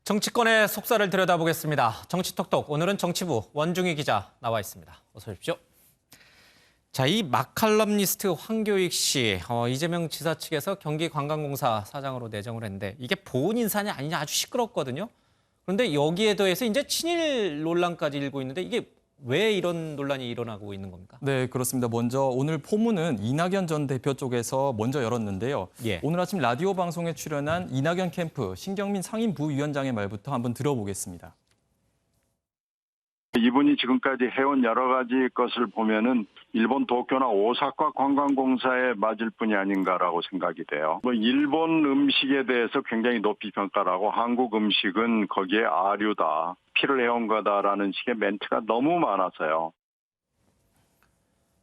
정치권의 속살을 들여다보겠습니다. 정치톡톡, 오늘은 정치부 원중희 기자 나와 있습니다. 어서 오십시오. 자, 이 마칼럼니스트 황교익 씨, 이재명 지사 측에서 경기관광공사 사장으로 내정을 했는데 이게 보훈 인사냐 아니냐 아주 시끄럽거든요. 그런데 여기에 더해서 이제 친일 논란까지 일고 있는데 이게 왜 이런 논란이 일어나고 있는 겁니까? 네, 그렇습니다. 먼저 오늘 포문은 이낙연 전 대표 쪽에서 먼저 열었는데요. 예. 오늘 아침 라디오 방송에 출연한 이낙연 캠프 신경민 상임부위원장의 말부터 한번 들어보겠습니다. 이분이 지금까지 해온 여러 가지 것을 보면은 일본 도쿄나 오사카 관광공사에 맞을 뿐이 아닌가라고 생각이 돼요. 일본 음식에 대해서 굉장히 높이 평가를 하고 한국 음식은 거기에 아류다, 피를 해온 거다라는 식의 멘트가 너무 많아서요.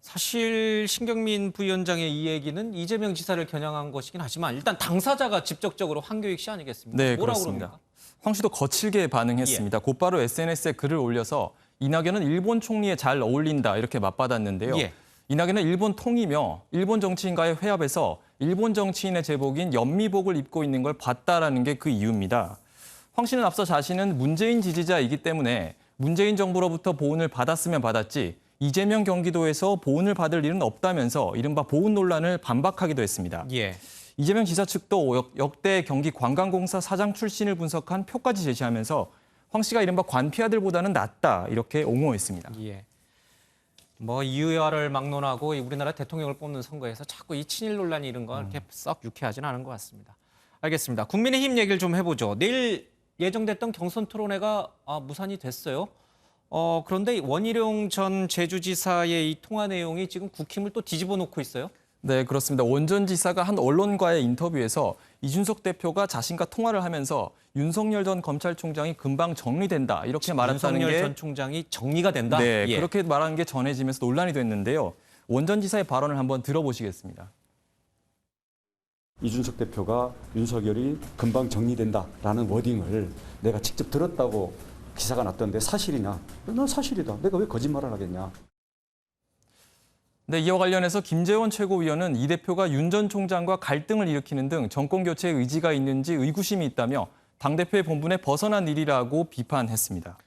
사실 신경민 부위원장의 이 얘기는 이재명 지사를 겨냥한 것이긴 하지만 일단 당사자가 직접적으로 황교익 씨 아니겠습니까? 네, 뭐라고 그렇습니다. 그럽니까? 황 씨도 거칠게 반응했습니다. 곧바로 SNS에 글을 올려서 이낙연은 일본 총리에 잘 어울린다 이렇게 맞받았는데요. 예. 이낙연은 일본 통이며 일본 정치인과의 회합에서 일본 정치인의 제복인 연미복을 입고 있는 걸 봤다라는 게 그 이유입니다. 황 씨는 앞서 자신은 문재인 지지자이기 때문에 문재인 정부로부터 보훈을 받았으면 받았지 이재명 경기도에서 보훈을 받을 일은 없다면서 이른바 보훈 논란을 반박하기도 했습니다. 예. 이재명 지사 측도 역대 경기관광공사 사장 출신을 분석한 표까지 제시하면서 황 씨가 이른바 관피아들보다는 낫다 이렇게 옹호했습니다. 예. 이유야를 막론하고 우리나라 대통령을 뽑는 선거에서 자꾸 이 친일 논란이 이런 거 이렇게 썩 유쾌하지는 않은 것 같습니다. 알겠습니다. 국민의힘 얘기를 좀 해보죠. 내일 예정됐던 경선 토론회가 무산이 됐어요. 그런데 원희룡 전 제주지사의 이 통화 내용이 지금 국힘을 또 뒤집어 놓고 있어요. 네, 그렇습니다. 원 전 지사가 한 언론과의 인터뷰에서 이준석 대표가 자신과 통화를 하면서 윤석열 전 검찰총장이 금방 정리된다 이렇게 말했다는 게 윤석열 전 총장이 정리가 된다? 네, 예. 그렇게 말한 게 전해지면서 논란이 됐는데요. 원 전 지사의 발언을 한번 들어보시겠습니다. 이준석 대표가 윤석열이 금방 정리된다라는 워딩을 내가 직접 들었다고 기사가 났던데 사실이냐? 난 사실이다. 내가 왜 거짓말을 하겠냐? 네, 이와 관련해서 김재원 최고위원은 이 대표가 윤 전 총장과 갈등을 일으키는 등 정권 교체의 의지가 있는지 의구심이 있다며 당대표의 본분에 벗어난 일이라고 비판했습니다.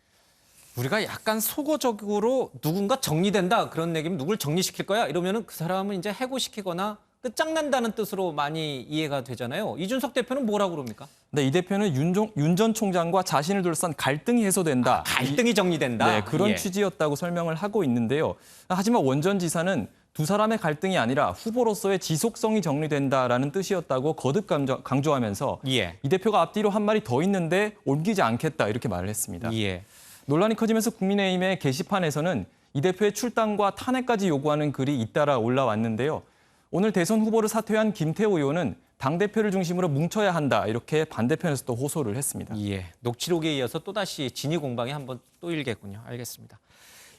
우리가 약간 속어적으로 누군가 정리된다 그런 얘기면 누굴 정리시킬 거야 이러면은 그 사람은 이제 해고시키거나 끝장난다는 뜻으로 많이 이해가 되잖아요. 이준석 대표는 뭐라고 그럽니까? 네, 이 대표는 윤 전 총장과 자신을 둘러싼 갈등이 해소된다. 갈등이 정리된다. 네, 그런 예. 취지였다고 설명을 하고 있는데요. 하지만 원 전 지사는 두 사람의 갈등이 아니라 후보로서의 지속성이 정리된다라는 뜻이었다고 거듭 강조하면서 예. 이 대표가 앞뒤로 한 말이 더 있는데 옮기지 않겠다 이렇게 말을 했습니다. 예. 논란이 커지면서 국민의힘의 게시판에서는 이 대표의 출당과 탄핵까지 요구하는 글이 잇따라 올라왔는데요. 오늘 대선 후보를 사퇴한 김태호 의원은 당대표를 중심으로 뭉쳐야 한다 이렇게 반대편에서 또 호소를 했습니다. 예. 녹취록에 이어서 또다시 진위 공방이 한번 또 일겠군요. 알겠습니다.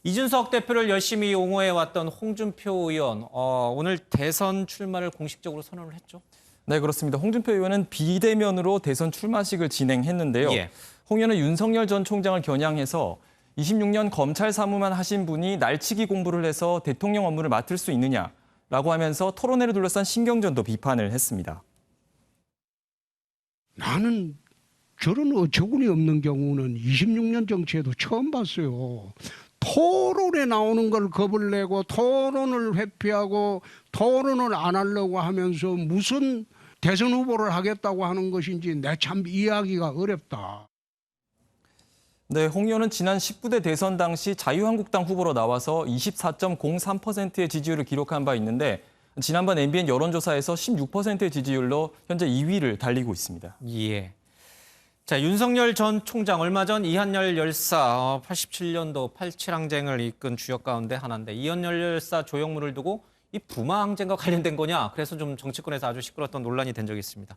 이준석 대표를 열심히 옹호해왔던 홍준표 의원, 오늘 대선 출마를 공식적으로 선언을 했죠? 네, 그렇습니다. 홍준표 의원은 비대면으로 대선 출마식을 진행했는데요. 예. 홍 의원은 윤석열 전 총장을 겨냥해서 26년 검찰 사무만 하신 분이 날치기 공부를 해서 대통령 업무를 맡을 수 있느냐라고 하면서 토론회를 둘러싼 신경전도 비판을 했습니다. 나는 저런 어처구니 없는 경우는 26년 정치에도 처음 봤어요. 토론에 나오는 걸 겁을 내고 토론을 회피하고 토론을 안 하려고 하면서 무슨 대선 후보를 하겠다고 하는 것인지 내 참 이해하기가 어렵다. 네, 홍 의원은 지난 19대 대선 당시 자유한국당 후보로 나와서 24.03%의 지지율을 기록한 바 있는데 지난번 MBN 여론조사에서 16%의 지지율로 현재 2위를 달리고 있습니다. 예. 자, 윤석열 전 총장 얼마 전 이한열 열사 87년도 87 항쟁을 이끈 주역 가운데 하나인데 이한열 열사 조형물을 두고 이 부마 항쟁과 관련된 거냐? 그래서 좀 정치권에서 아주 시끄러웠던 논란이 된 적이 있습니다.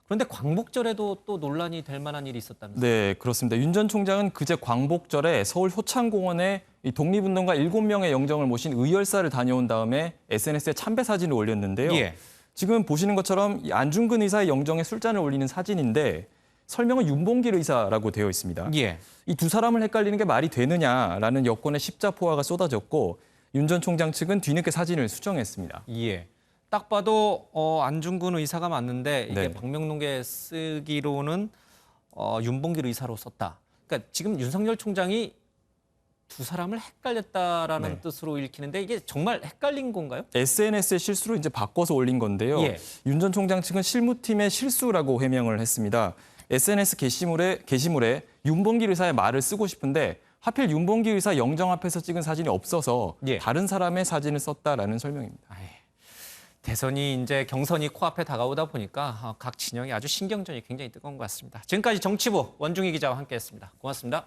그런데 광복절에도 또 논란이 될 만한 일이 있었다면서요? 네, 그렇습니다. 윤 전 총장은 그제 광복절에 서울 효창공원에 독립운동가 7명의 영정을 모신 의열사를 다녀온 다음에 SNS에 참배 사진을 올렸는데요. 예. 지금 보시는 것처럼 안중근 의사의 영정에 술잔을 올리는 사진인데 설명은 윤봉길 의사라고 되어 있습니다. 예. 이 두 사람을 헷갈리는 게 말이 되느냐라는 여권의 십자포화가 쏟아졌고 윤 전 총장 측은 뒤늦게 사진을 수정했습니다. 예. 딱 봐도 안중근 의사가 맞는데 이게 네. 박명록에 쓰기로는 윤봉길 의사로 썼다. 그러니까 지금 윤석열 총장이 두 사람을 헷갈렸다라는 네. 뜻으로 읽히는데 이게 정말 헷갈린 건가요? SNS의 실수로 이제 바꿔서 올린 건데요. 예. 윤 전 총장 측은 실무팀의 실수라고 해명을 했습니다. SNS 게시물에 윤봉길 의사의 말을 쓰고 싶은데 하필 윤봉길 의사 영정 앞에서 찍은 사진이 없어서 예. 다른 사람의 사진을 썼다라는 설명입니다. 대선이 이제 경선이 코앞에 다가오다 보니까 각 진영이 아주 신경전이 굉장히 뜨거운 것 같습니다. 지금까지 정치부 원중희 기자와 함께했습니다. 고맙습니다.